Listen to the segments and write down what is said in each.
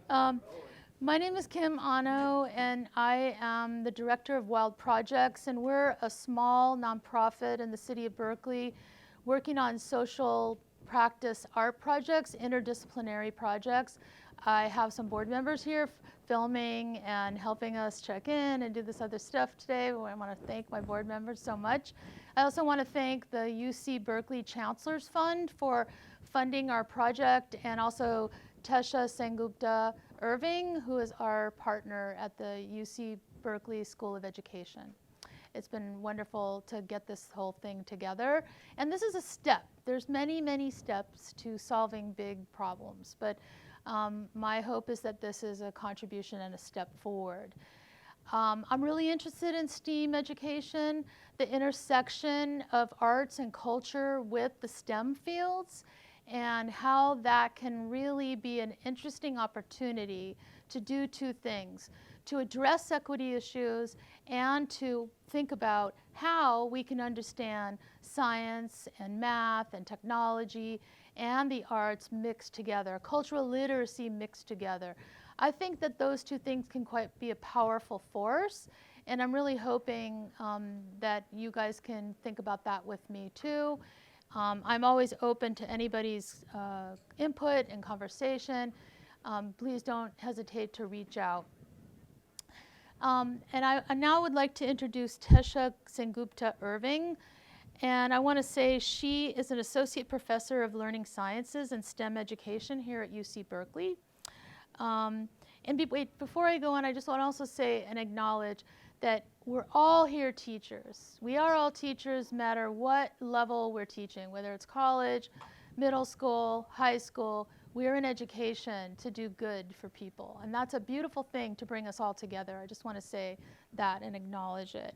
um, my name is Kim Ano, and I am the director of Wild Projects, and we're a small nonprofit in the city of Berkeley working on social practice art projects, interdisciplinary projects. I have some board members here filming and helping us check in and do this other stuff today. I want to thank my board members so much. I also want to thank the UC Berkeley Chancellor's Fund for funding our project, and also Tesha Sengupta Irving, who is our partner at the UC Berkeley School of Education. It's been wonderful to get this whole thing together. And this is a step. There's many, many steps to solving big problems. But my hope is that this is a contribution and a step forward. I'm really interested in STEAM education, the intersection of arts and culture with the STEM fields, and how that can really be an interesting opportunity to do two things: to address equity issues and to think about how we can understand science and math and technology and the arts mixed together, cultural literacy mixed together. I think that those two things can quite be a powerful force, and I'm really hoping that you guys can think about that with me too. I'm always open to anybody's input and conversation. Please don't hesitate to reach out. And I now would like to introduce Tesha Sengupta Irving. And I want to say she is an associate professor of learning sciences and STEM education here at UC Berkeley. Before I go on, I just want to also say and acknowledge that we're all here teachers. We are all teachers, no matter what level we're teaching, whether it's college, middle school, high school. We're in education to do good for people. And that's a beautiful thing to bring us all together. I just want to say that and acknowledge it.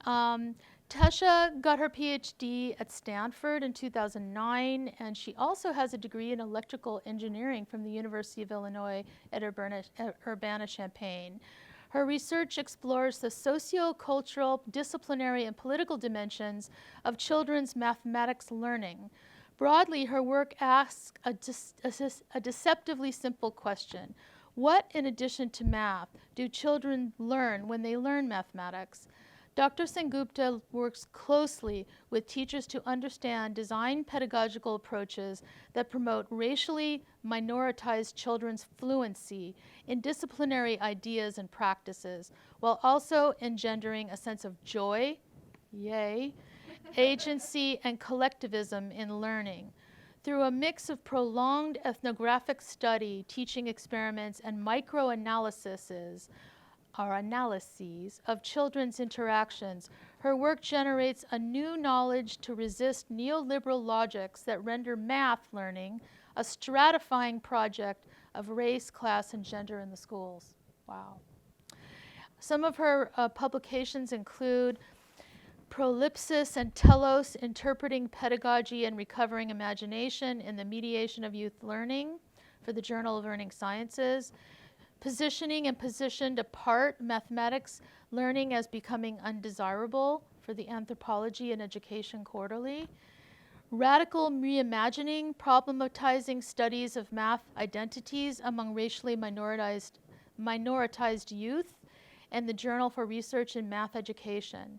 Tesha got her PhD at Stanford in 2009, and she also has a degree in electrical engineering from the University of Illinois at Urbana-Champaign. Her research explores the socio-cultural, disciplinary, and political dimensions of children's mathematics learning. Broadly, her work asks a deceptively simple question: what, in addition to math, do children learn when they learn mathematics? Dr. Sengupta works closely with teachers to understand design pedagogical approaches that promote racially minoritized children's fluency in disciplinary ideas and practices, while also engendering a sense of joy, yay, agency, and collectivism in learning. Through a mix of prolonged ethnographic study, teaching experiments, and microanalyses, or analyses of children's interactions, her work generates a new knowledge to resist neoliberal logics that render math learning a stratifying project of race, class, and gender in the schools. Wow. Some of her publications include Prolipsis and Telos, Interpreting Pedagogy and Recovering Imagination in the Mediation of Youth Learning for the Journal of Learning Sciences, Positioning and Positioned Apart, Mathematics Learning as Becoming Undesirable for the Anthropology and Education Quarterly, Radical Reimagining, Problematizing Studies of Math Identities Among Racially Minoritized Youth, and the Journal for Research in Math Education.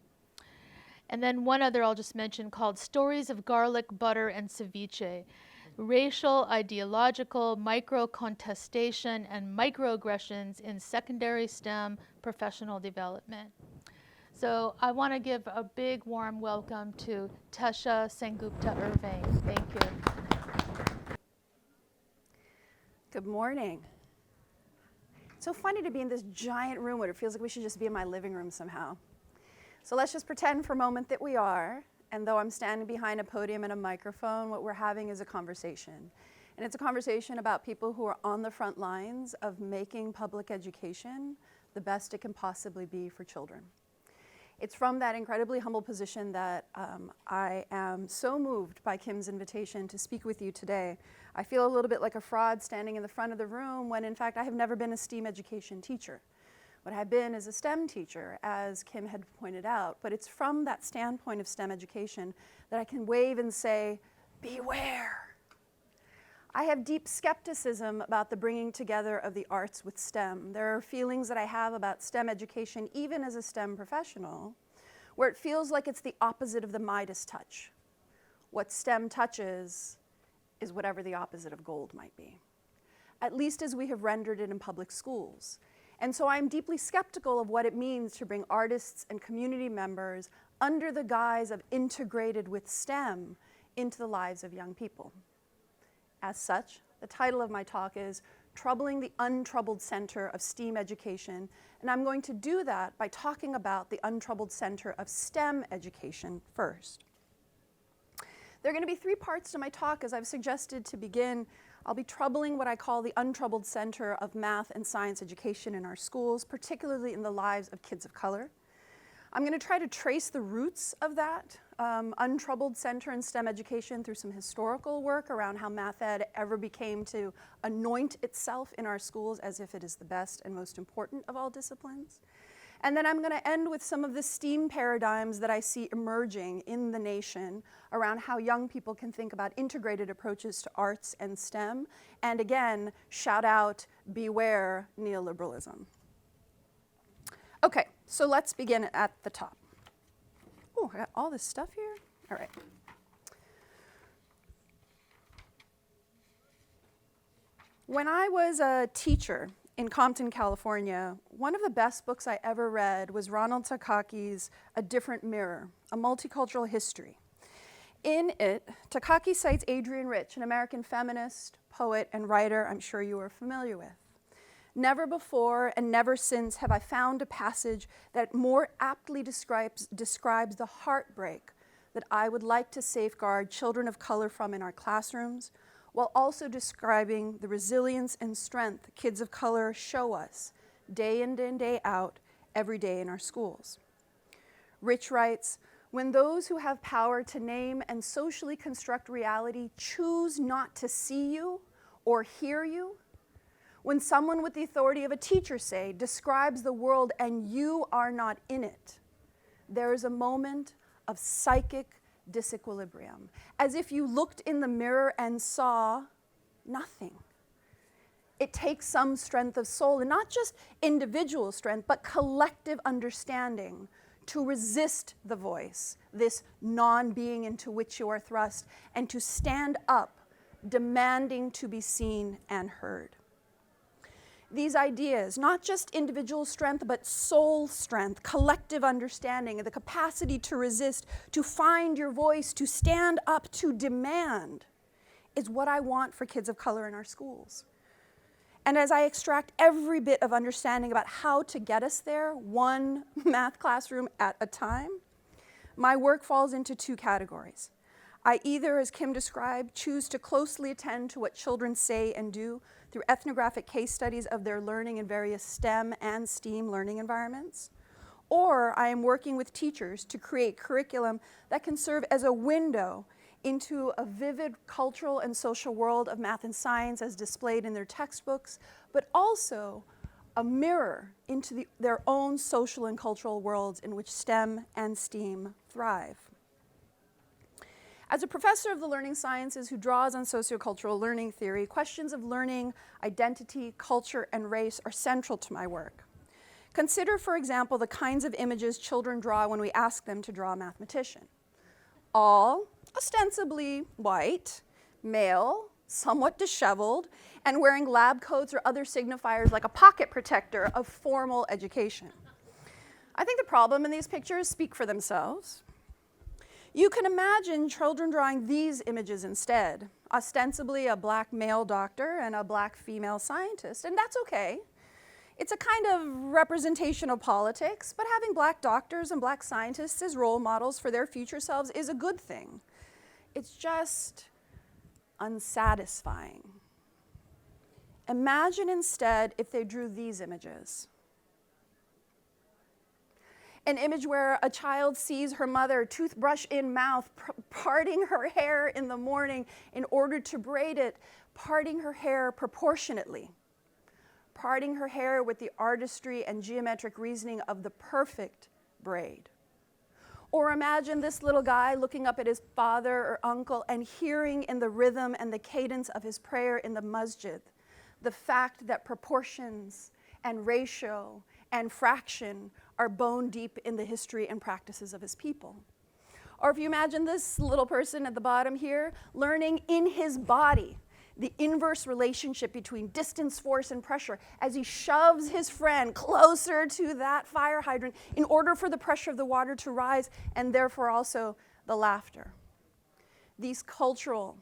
And then one other I'll just mention called Stories of Garlic, Butter, and Ceviche, Racial, Ideological, Micro-Contestation, and Microaggressions in Secondary STEM Professional Development. So I want to give a big warm welcome to Tesha Sengupta Irving. Thank you. Good morning. It's so funny to be in this giant room where it feels like we should just be in my living room somehow. So let's just pretend for a moment that we are. And though I'm standing behind a podium and a microphone, what we're having is a conversation. And it's a conversation about people who are on the front lines of making public education the best it can possibly be for children. It's from that incredibly humble position that I am so moved by Kim's invitation to speak with you today. I feel a little bit like a fraud standing in the front of the room when in fact I have never been a STEAM education teacher. What I've been is a STEM teacher, as Kim had pointed out, but it's from that standpoint of STEM education that I can wave and say, beware. I have deep skepticism about the bringing together of the arts with STEM. There are feelings that I have about STEM education, even as a STEM professional, where it feels like it's the opposite of the Midas touch. What STEM touches is whatever the opposite of gold might be, at least as we have rendered it in public schools. And so I'm deeply skeptical of what it means to bring artists and community members under the guise of integrated with STEM into the lives of young people. As such, the title of my talk is Troubling the Untroubled Center of STEAM Education, and I'm going to do that by talking about the untroubled center of STEM education first. There are going to be three parts to my talk, as I've suggested to begin. I'll be troubling what I call the untroubled center of math and science education in our schools, particularly in the lives of kids of color. I'm going to try to trace the roots of that untroubled center in STEM education through some historical work around how math ed ever became to anoint itself in our schools as if it is the best and most important of all disciplines. And then I'm going to end with some of the STEAM paradigms that I see emerging in the nation around how young people can think about integrated approaches to arts and STEM. And again, shout out, beware neoliberalism. Okay, so let's begin at the top. Oh, I got all this stuff here. All right. When I was a teacher in Compton, California, one of the best books I ever read was Ronald Takaki's A Different Mirror, A Multicultural History. In it, Takaki cites Adrienne Rich, an American feminist, poet, and writer I'm sure you are familiar with. Never before and never since have I found a passage that more aptly describes the heartbreak that I would like to safeguard children of color from in our classrooms, while also describing the resilience and strength kids of color show us day in and day out, every day in our schools. Rich writes, when those who have power to name and socially construct reality choose not to see you or hear you, when someone with the authority of a teacher, say, describes the world and you are not in it, there is a moment of psychic disequilibrium, as if you looked in the mirror and saw nothing. It takes some strength of soul, and not just individual strength, but collective understanding to resist the voice, this non-being into which you are thrust, and to stand up, demanding to be seen and heard. These ideas, not just individual strength, but soul strength, collective understanding, and the capacity to resist, to find your voice, to stand up, to demand, is what I want for kids of color in our schools. And as I extract every bit of understanding about how to get us there, one math classroom at a time, my work falls into two categories. I either, as Kim described, choose to closely attend to what children say and do through ethnographic case studies of their learning in various STEM and STEAM learning environments, or I am working with teachers to create curriculum that can serve as a window into a vivid cultural and social world of math and science as displayed in their textbooks, but also a mirror into their own social and cultural worlds in which STEM and STEAM thrive. As a professor of the learning sciences who draws on sociocultural learning theory, questions of learning, identity, culture, and race are central to my work. Consider, for example, the kinds of images children draw when we ask them to draw a mathematician. All ostensibly white, male, somewhat disheveled, and wearing lab coats or other signifiers like a pocket protector of formal education. I think the problem in these pictures speak for themselves. You can imagine children drawing these images instead, ostensibly a black male doctor and a black female scientist, and that's okay. It's a kind of representation of politics, but having black doctors and black scientists as role models for their future selves is a good thing. It's just unsatisfying. Imagine instead if they drew these images. An image where a child sees her mother, toothbrush in mouth, parting her hair in the morning in order to braid it, parting her hair proportionately, parting her hair with the artistry and geometric reasoning of the perfect braid. Or imagine this little guy looking up at his father or uncle and hearing in the rhythm and the cadence of his prayer in the masjid the fact that proportions and ratio and fraction are bone deep in the history and practices of his people. Or if you imagine this little person at the bottom here learning in his body the inverse relationship between distance, force, and pressure as he shoves his friend closer to that fire hydrant in order for the pressure of the water to rise and therefore also the laughter. These cultural,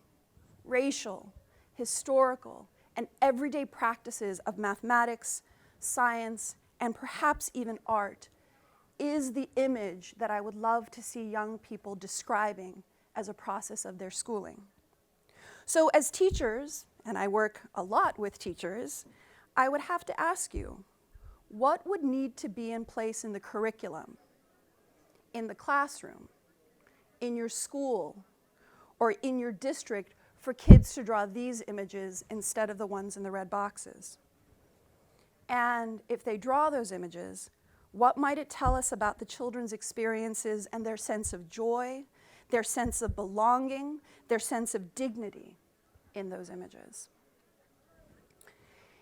racial, historical, and everyday practices of mathematics, science, and perhaps even art is the image that I would love to see young people describing as a process of their schooling. So as teachers, and I work a lot with teachers, I would have to ask you, what would need to be in place in the curriculum, in the classroom, in your school, or in your district for kids to draw these images instead of the ones in the red boxes? And if they draw those images, what might it tell us about the children's experiences and their sense of joy, their sense of belonging, their sense of dignity in those images?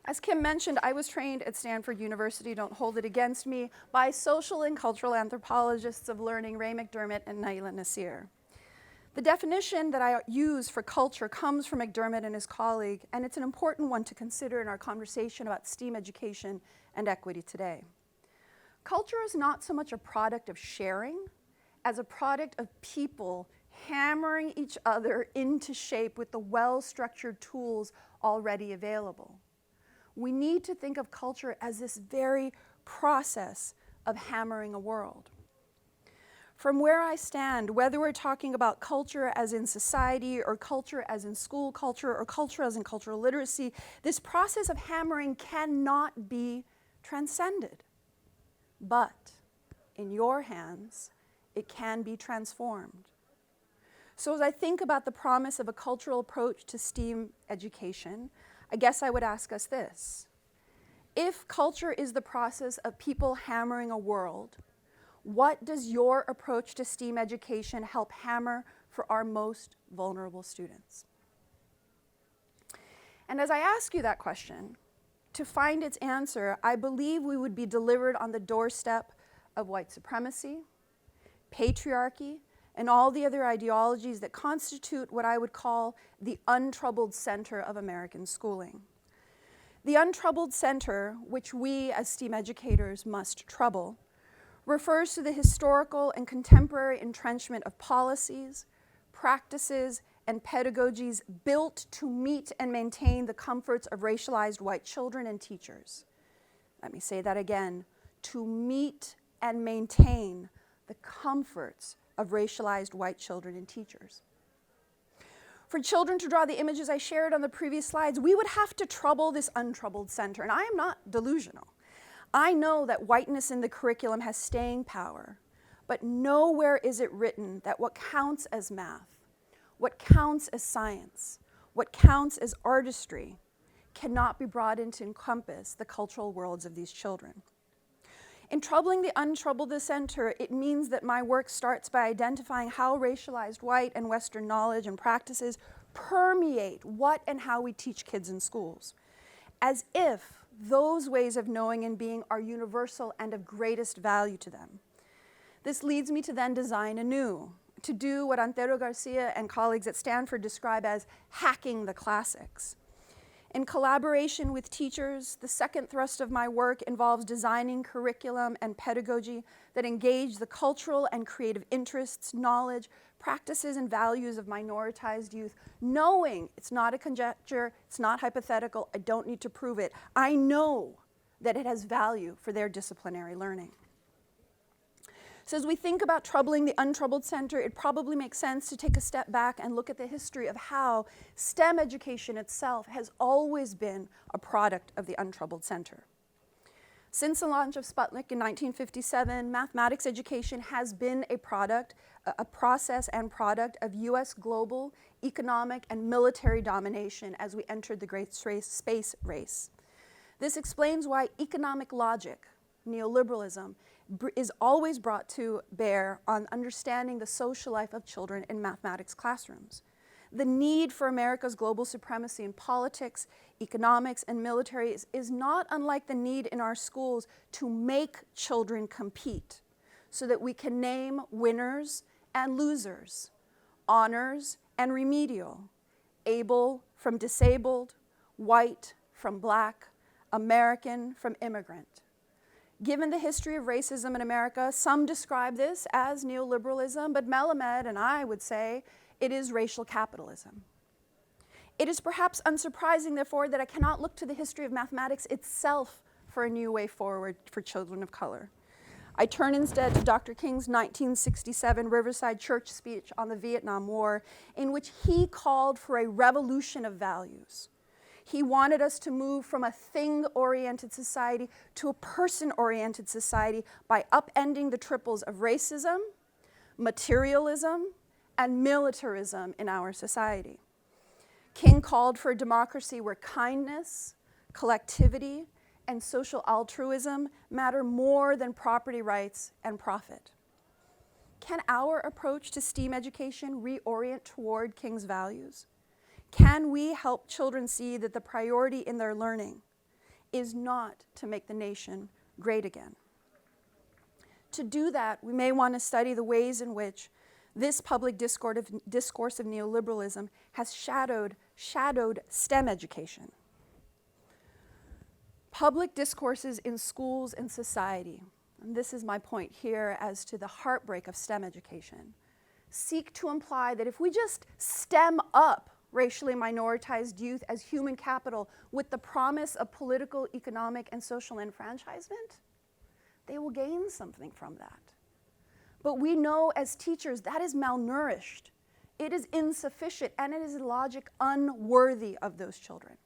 As Kim mentioned, I was trained at Stanford University, don't hold it against me, by social and cultural anthropologists of learning Ray McDermott and Naila Nasir. The definition that I use for culture comes from McDermott and his colleague, and it's an important one to consider in our conversation about STEAM education and equity today. Culture is not so much a product of sharing as a product of people hammering each other into shape with the well-structured tools already available. We need to think of culture as this very process of hammering a world. From where I stand, whether we're talking about culture as in society or culture as in school culture or culture as in cultural literacy, this process of hammering cannot be transcended. But in your hands, it can be transformed. So as I think about the promise of a cultural approach to STEAM education, I guess I would ask us this. If culture is the process of people hammering a world, what does your approach to STEAM education help hammer for our most vulnerable students? And as I ask you that question, to find its answer, I believe we would be delivered on the doorstep of white supremacy, patriarchy, and all the other ideologies that constitute what I would call the untroubled center of American schooling. The untroubled center, which we as STEAM educators must trouble, refers to the historical and contemporary entrenchment of policies, practices, and pedagogies built to meet and maintain the comforts of racialized white children and teachers. Let me say that again, to meet and maintain the comforts of racialized white children and teachers. For children to draw the images I shared on the previous slides, we would have to trouble this untroubled center, and I am not delusional. I know that whiteness in the curriculum has staying power, but nowhere is it written that what counts as math, what counts as science, what counts as artistry cannot be brought in to encompass the cultural worlds of these children. In troubling the untroubled center, it means that my work starts by identifying how racialized white and Western knowledge and practices permeate what and how we teach kids in schools, as if those ways of knowing and being are universal and of greatest value to them. This leads me to then design anew, to do what Antero Garcia and colleagues at Stanford describe as hacking the classics. In collaboration with teachers, the second thrust of my work involves designing curriculum and pedagogy that engage the cultural and creative interests, knowledge, practices, and values of minoritized youth, knowing it's not a conjecture, it's not hypothetical, I don't need to prove it. I know that it has value for their disciplinary learning. So as we think about troubling the untroubled center, it probably makes sense to take a step back and look at the history of how STEM education itself has always been a product of the untroubled center. Since the launch of Sputnik in 1957, mathematics education has been a process and product of US global, economic, and military domination as we entered the great space race. This explains why economic logic, neoliberalism, is always brought to bear on understanding the social life of children in mathematics classrooms. The need for America's global supremacy in politics, economics, and military is not unlike the need in our schools to make children compete so that we can name winners and losers, honors and remedial, able from disabled, white from black, American from immigrant. Given the history of racism in America, some describe this as neoliberalism, but Melamed and I would say it is racial capitalism. It is perhaps unsurprising, therefore, that I cannot look to the history of mathematics itself for a new way forward for children of color. I turn instead to Dr. King's 1967 Riverside Church speech on the Vietnam War, in which he called for a revolution of values. He wanted us to move from a thing-oriented society to a person-oriented society by upending the triples of racism, materialism, and militarism in our society. King called for a democracy where kindness, collectivity, and social altruism matter more than property rights and profit. Can our approach to STEAM education reorient toward King's values? Can we help children see that the priority in their learning is not to make the nation great again? To do that, we may want to study the ways in which this public discourse of neoliberalism has shadowed STEM education. Public discourses in schools and society, and this is my point here as to the heartbreak of STEM education, seek to imply that if we just stem up racially minoritized youth as human capital with the promise of political, economic, and social enfranchisement, they will gain something from that. But we know as teachers that is malnourished, it is insufficient, and it is a logic unworthy of those children.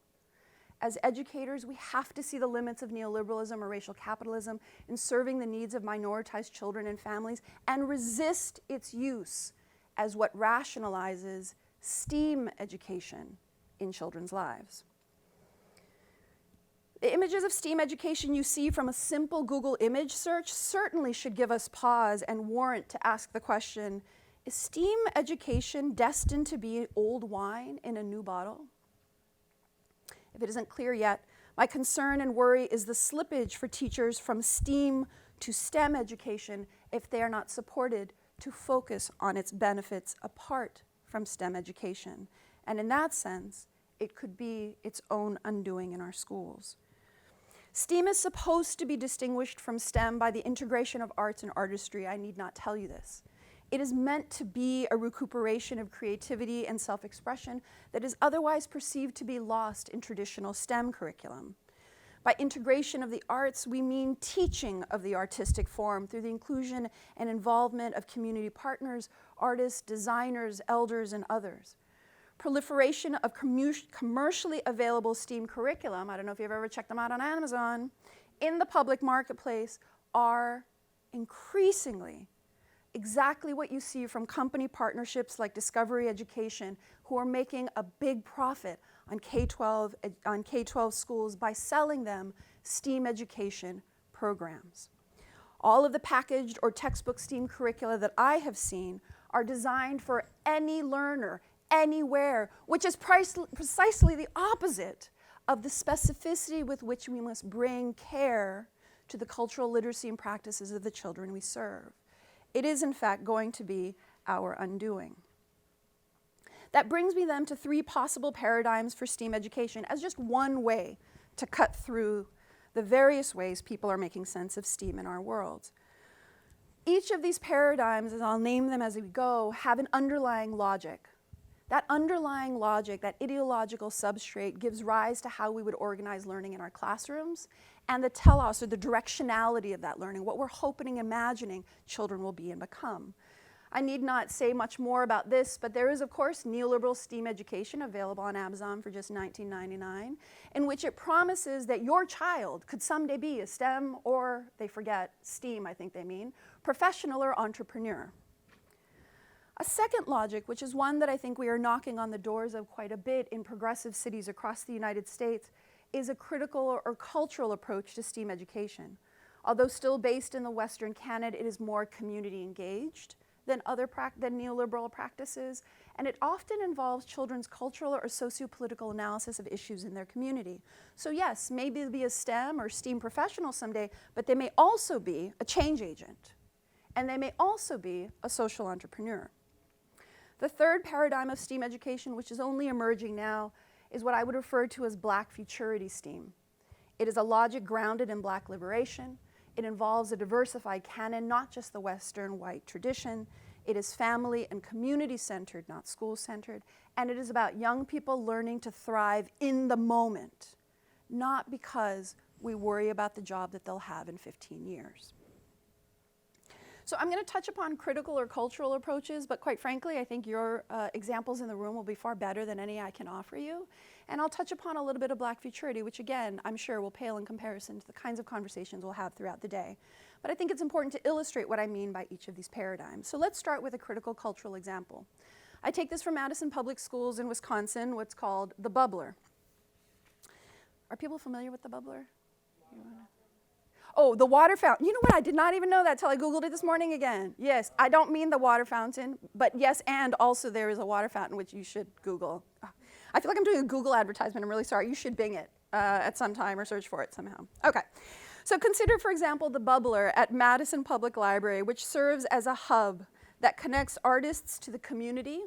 As educators, we have to see the limits of neoliberalism or racial capitalism in serving the needs of minoritized children and families and resist its use as what rationalizes STEAM education in children's lives. The images of STEAM education you see from a simple Google image search certainly should give us pause and warrant to ask the question, is STEAM education destined to be old wine in a new bottle? If it isn't clear yet, my concern and worry is the slippage for teachers from STEAM to STEM education if they are not supported to focus on its benefits apart from STEM education. And in that sense, it could be its own undoing in our schools. STEAM is supposed to be distinguished from STEM by the integration of arts and artistry. I need not tell you this. It is meant to be a recuperation of creativity and self-expression that is otherwise perceived to be lost in traditional STEM curriculum. By integration of the arts, we mean teaching of the artistic form through the inclusion and involvement of community partners, artists, designers, elders, and others. Proliferation of commercially available STEAM curriculum, I don't know if you've ever checked them out on Amazon, in the public marketplace are increasingly exactly what you see from company partnerships like Discovery Education, who are making a big profit on K-12 schools by selling them STEAM education programs. All of the packaged or textbook STEAM curricula that I have seen are designed for any learner, anywhere, which is precisely the opposite of the specificity with which we must bring care to the cultural literacy and practices of the children we serve. It is, in fact, going to be our undoing. That brings me then to three possible paradigms for STEAM education as just one way to cut through the various ways people are making sense of STEAM in our world. Each of these paradigms, and I'll name them as we go, have an underlying logic. That underlying logic, that ideological substrate, gives rise to how we would organize learning in our classrooms and the telos, or the directionality of that learning, what we're hoping and imagining children will be and become. I need not say much more about this, but there is, of course, neoliberal STEAM education available on Amazon for just $19.99, in which it promises that your child could someday be a STEM, or they forget, STEAM, I think they mean, professional or entrepreneur. A second logic, which is one that I think we are knocking on the doors of quite a bit in progressive cities across the United States, is a critical or cultural approach to STEAM education. Although still based in the Western canon, it is more community engaged than than neoliberal practices, and it often involves children's cultural or socio-political analysis of issues in their community. So yes, maybe they'll be a STEM or STEAM professional someday, but they may also be a change agent, and they may also be a social entrepreneur. The third paradigm of STEAM education, which is only emerging now, is what I would refer to as Black futurity STEAM. It is a logic grounded in Black liberation. It involves a diversified canon, not just the Western white tradition. It is family and community-centered, not school-centered. And it is about young people learning to thrive in the moment, not because we worry about the job that they'll have in 15 years. So I'm going to touch upon critical or cultural approaches, but quite frankly, I think your examples in the room will be far better than any I can offer you. And I'll touch upon a little bit of Black futurity, which again, I'm sure will pale in comparison to the kinds of conversations we'll have throughout the day. But I think it's important to illustrate what I mean by each of these paradigms. So let's start with a critical cultural example. I take this from Madison Public Schools in Wisconsin, what's called the bubbler. Are people familiar with the bubbler? Oh, the water fountain. You know what? I did not even know that till I Googled it this morning again. Yes, I don't mean the water fountain, but yes, and also there is a water fountain, which you should Google. I feel like I'm doing a Google advertisement. I'm really sorry. You should Bing it at some time or search for it somehow. Okay. So consider, for example, the bubbler at Madison Public Library, which serves as a hub that connects artists to the community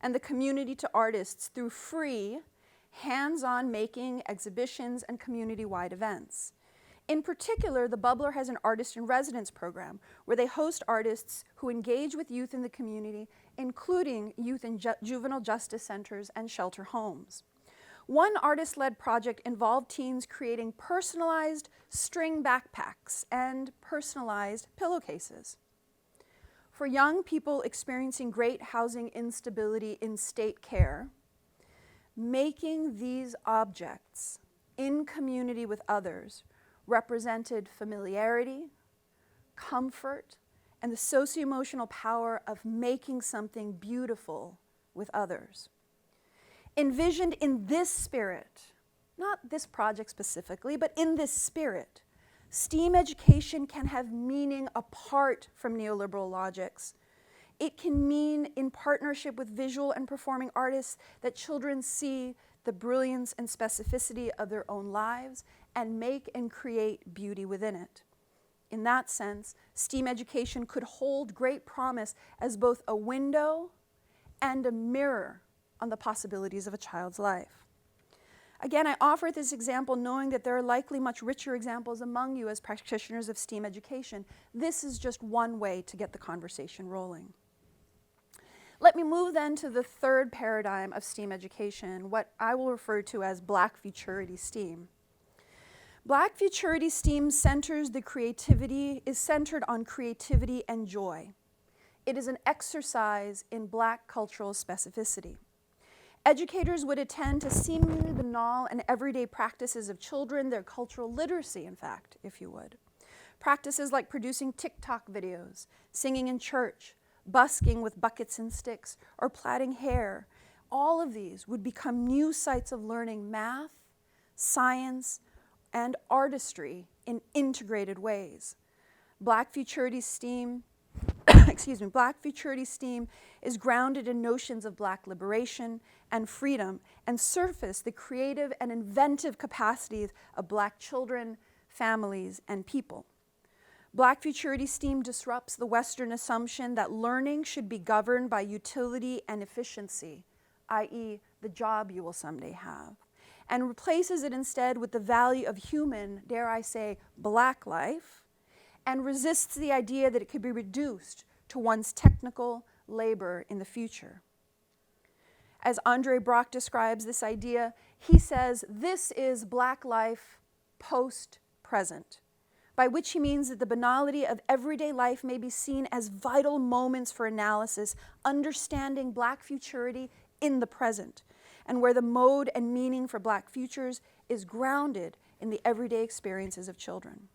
and the community to artists through free, hands-on making, exhibitions, and community-wide events. In particular, the bubbler has an artist in residence program where they host artists who engage with youth in the community, including youth in juvenile justice centers and shelter homes. One artist-led project involved teens creating personalized string backpacks and personalized pillowcases. For young people experiencing great housing instability in state care, making these objects in community with others represented familiarity, comfort, and the socio-emotional power of making something beautiful with others. Envisioned in this spirit, not this project specifically, but in this spirit, STEAM education can have meaning apart from neoliberal logics. It can mean in partnership with visual and performing artists that children see the brilliance and specificity of their own lives and make and create beauty within it. In that sense, STEAM education could hold great promise as both a window and a mirror on the possibilities of a child's life. Again, I offer this example knowing that there are likely much richer examples among you as practitioners of STEAM education. This is just one way to get the conversation rolling. Let me move then to the third paradigm of STEAM education, what I will refer to as Black futurity STEAM. Black futurity STEAM is centered on creativity and joy. It is an exercise in Black cultural specificity. Educators would attend to seemingly banal and everyday practices of children, their cultural literacy, in fact, if you would. Practices like producing TikTok videos, singing in church, busking with buckets and sticks, or plaiting hair. All of these would become new sites of learning math, science, and artistry in integrated ways. Black futurity STEAM, Black futurity STEAM is grounded in notions of Black liberation and freedom and surface the creative and inventive capacities of Black children, families, and people. Black futurity STEAM disrupts the Western assumption that learning should be governed by utility and efficiency, i.e., the job you will someday have, and replaces it instead with the value of human, dare I say, Black life, and resists the idea that it could be reduced to one's technical labor in the future. As Andre Brock describes this idea, he says, this is Black life post-present, by which he means that the banality of everyday life may be seen as vital moments for analysis, understanding Black futurity in the present, and where the mode and meaning for Black futures is grounded in the everyday experiences of children.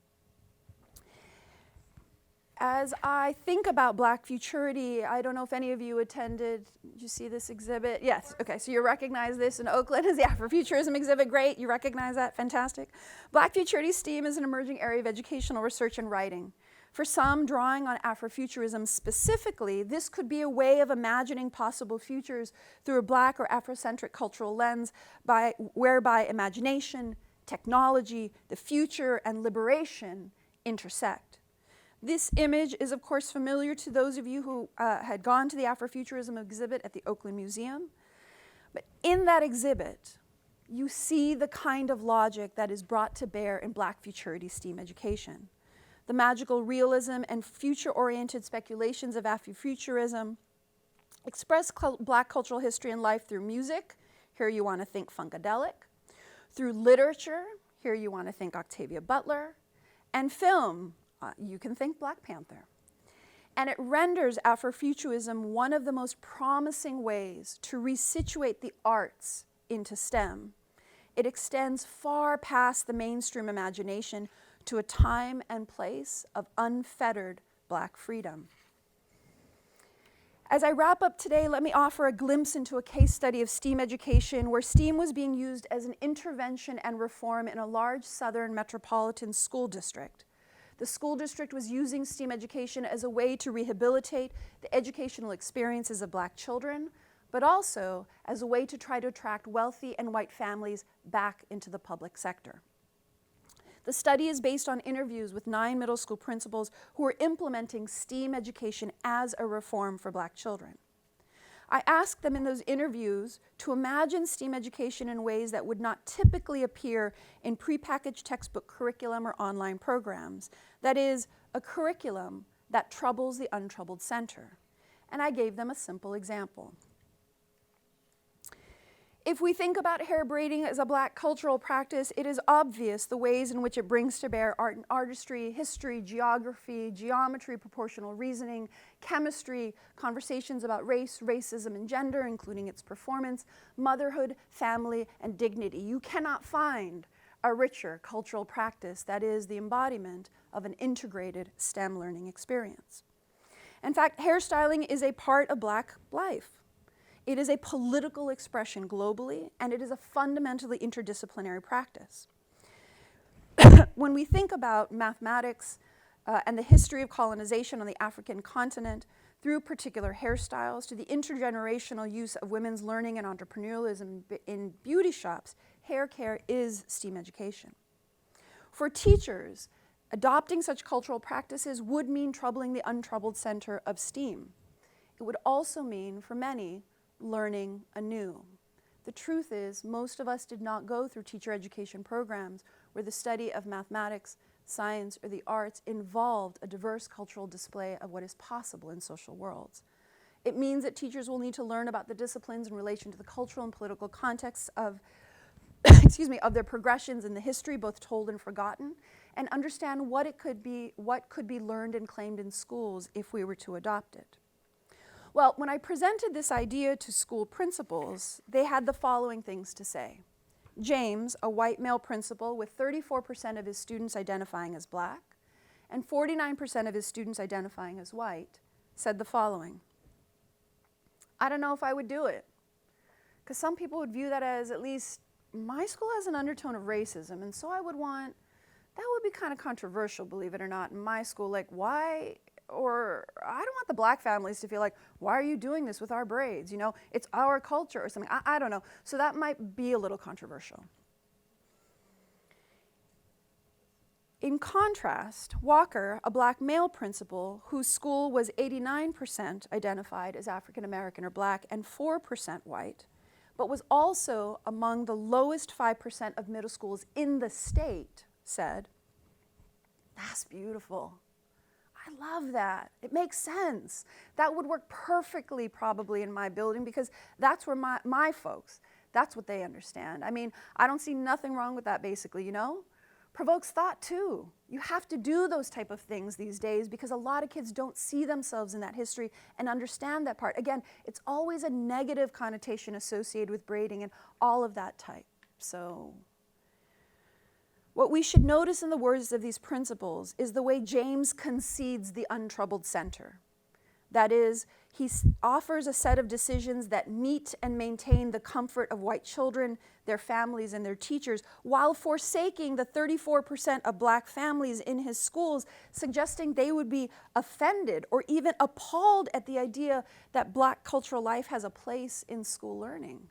as I think about Black futurity, I don't know if any of you attended, did you see this exhibit? Yes, okay, so you recognize this in Oakland as the Afrofuturism exhibit, great, you recognize that, fantastic. Black futurity STEAM is an emerging area of educational research and writing. For some, drawing on Afrofuturism specifically, this could be a way of imagining possible futures through a Black or Afrocentric cultural lens whereby imagination, technology, the future, and liberation intersect. This image is, of course, familiar to those of you who had gone to the Afrofuturism exhibit at the Oakland Museum. But in that exhibit, you see the kind of logic that is brought to bear in Black futurity STEAM education. The magical realism and future-oriented speculations of Afrofuturism express Black cultural history and life through music. Here you want to think Funkadelic. Through literature. Here you want to think Octavia Butler. And film. You can think Black Panther. And it renders Afrofuturism one of the most promising ways to resituate the arts into STEM. It extends far past the mainstream imagination to a time and place of unfettered Black freedom. As I wrap up today, let me offer a glimpse into a case study of STEAM education where STEAM was being used as an intervention and reform in a large southern metropolitan school district. The school district was using STEAM education as a way to rehabilitate the educational experiences of Black children, but also as a way to try to attract wealthy and white families back into the public sector. The study is based on interviews with 9 middle school principals who are implementing STEAM education as a reform for Black children. I asked them in those interviews to imagine STEAM education in ways that would not typically appear in prepackaged textbook curriculum or online programs. That is, a curriculum that troubles the untroubled center. And I gave them a simple example. If we think about hair braiding as a Black cultural practice, it is obvious the ways in which it brings to bear art and artistry, history, geography, geometry, proportional reasoning, chemistry, conversations about race, racism, and gender, including its performance, motherhood, family, and dignity. You cannot find a richer cultural practice that is the embodiment of an integrated STEM learning experience. In fact, hairstyling is a part of Black life. It is a political expression globally, and it is a fundamentally interdisciplinary practice. When we think about mathematics and the history of colonization on the African continent, through particular hairstyles to the intergenerational use of women's learning and entrepreneurialism in beauty shops, hair care is STEAM education. For teachers, adopting such cultural practices would mean troubling the untroubled center of STEAM. It would also mean, for many, learning anew. The truth is, most of us did not go through teacher education programs where the study of mathematics, science, or the arts involved a diverse cultural display of what is possible in social worlds. It means that teachers will need to learn about the disciplines in relation to the cultural and political contexts of, of their progressions in the history, both told and forgotten, and understand what could be learned and claimed in schools if we were to adopt it. Well, when I presented this idea to school principals, they had the following things to say. James, a white male principal with 34% of his students identifying as Black and 49% of his students identifying as white, said the following. I don't know if I would do it, because some people would view that as, at least my school has an undertone of racism, and so that would be kind of controversial, believe it or not, in my school. Like, why? Or I don't want the Black families to feel like, why are you doing this with our braids? You know, it's our culture or something. I don't know. So that might be a little controversial. In contrast, Walker, a Black male principal whose school was 89% identified as African American or Black and 4% white, but was also among the lowest 5% of middle schools in the state, said, "That's beautiful. I love that. It makes sense. That would work perfectly probably in my building because that's where my folks, that's what they understand. I mean, I don't see nothing wrong with that basically, you know? Provokes thought too. You have to do those type of things these days because a lot of kids don't see themselves in that history and understand that part. Again, it's always a negative connotation associated with braiding and all of that type. So What we should notice in the words of these principles is the way James concedes the untroubled center. That is, he offers a set of decisions that meet and maintain the comfort of white children, their families, and their teachers, while forsaking the 34% of black families in his schools, suggesting they would be offended or even appalled at the idea that black cultural life has a place in school learning.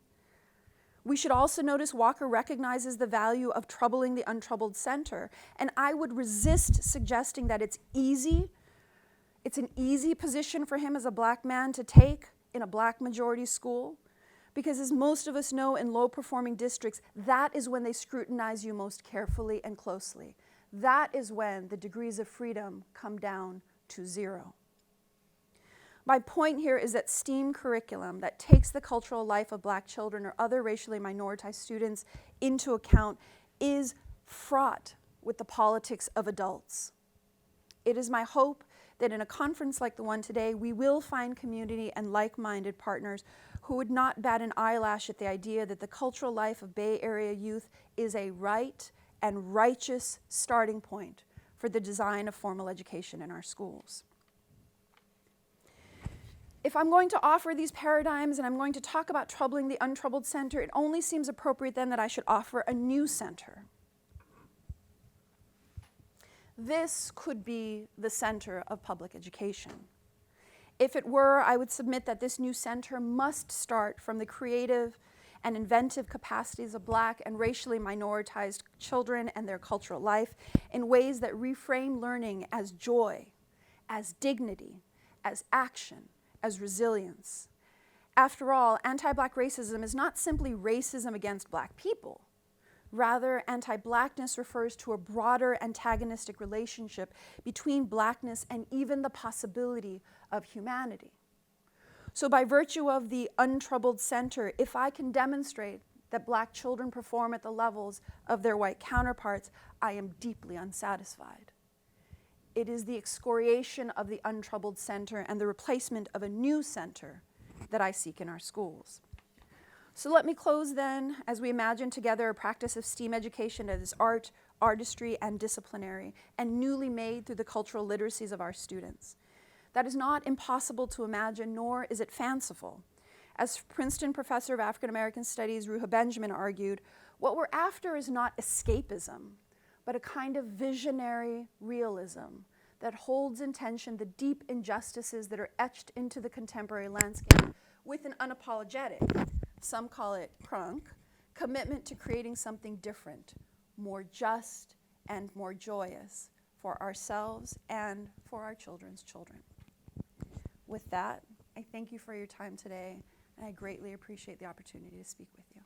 We should also notice Walker recognizes the value of troubling the untroubled center, and I would resist suggesting that it's an easy position for him as a black man to take in a black majority school, because as most of us know in low-performing districts, that is when they scrutinize you most carefully and closely. That is when the degrees of freedom come down to 0. My point here is that STEAM curriculum that takes the cultural life of black children or other racially minoritized students into account is fraught with the politics of adults. It is my hope that in a conference like the one today, we will find community and like-minded partners who would not bat an eyelash at the idea that the cultural life of Bay Area youth is a right and righteous starting point for the design of formal education in our schools. If I'm going to offer these paradigms and I'm going to talk about troubling the untroubled center, it only seems appropriate then that I should offer a new center. This could be the center of public education. If it were, I would submit that this new center must start from the creative and inventive capacities of black and racially minoritized children and their cultural life in ways that reframe learning as joy, as dignity, as action, as resilience. After all, anti-black racism is not simply racism against black people. Rather, anti-blackness refers to a broader antagonistic relationship between blackness and even the possibility of humanity. So by virtue of the untroubled center, if I can demonstrate that black children perform at the levels of their white counterparts, I am deeply unsatisfied. It is the excoriation of the untroubled center and the replacement of a new center that I seek in our schools. So let me close then as we imagine together a practice of STEAM education that is art, artistry, and disciplinary, and newly made through the cultural literacies of our students. That is not impossible to imagine, nor is it fanciful. As Princeton professor of African American Studies Ruha Benjamin argued, what we're after is not escapism, but a kind of visionary realism that holds in tension the deep injustices that are etched into the contemporary landscape with an unapologetic, some call it crunk, commitment to creating something different, more just and more joyous for ourselves and for our children's children. With that, I thank you for your time today, and I greatly appreciate the opportunity to speak with you.